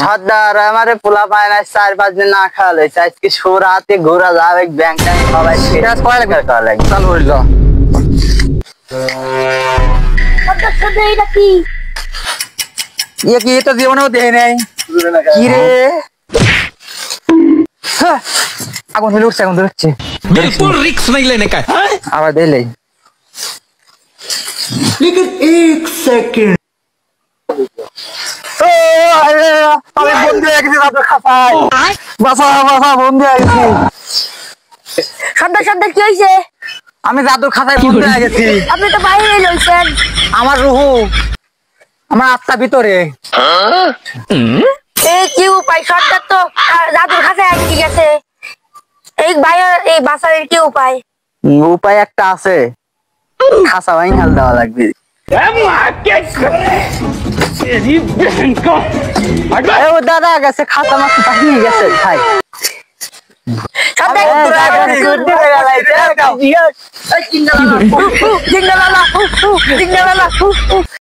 সর্দার আমারে পোলা পায় না 4-5 দিন না খাওয়া লইছে আজকে সুরাতে ঘোরা যাবে ব্যাংক ট্যাঙ্ক সবাই কাজ করা লাগবে করা লাগবে চালু হইল এটা কি ইয়ে কি তো জীবনেও দেয় নাই কি রে হ্যাঁ, আগুন হলে উঠছে আগুন ধরছে बिल्कुल रिक्स नहीं लेने का है। আবার দিলে আমি বন্ধু হয়ে গেছি আপনার খাতায় বাসা বাসা বন্ধু হয়ে গেছি সর্দার কি হয়েছে? আমি জাদুর খাতায় বন্ধু হয়ে গেছি আপনি তো বাইরে লইছেন। আমার রুহু আমার আত্মা ভিতরে এই কি উপায়? সর্দার তো জাদুর খাঁচায় আটকে গেছে। এই ভাইয়ের এই বাঁচার কি উপায়? উপায় একটা আছে খাসা ভাই হাল দেওয়া লাগবে ও দাদা গেছে খাতা মাছ পাঠিয়ে গেছে ভাই সর্দার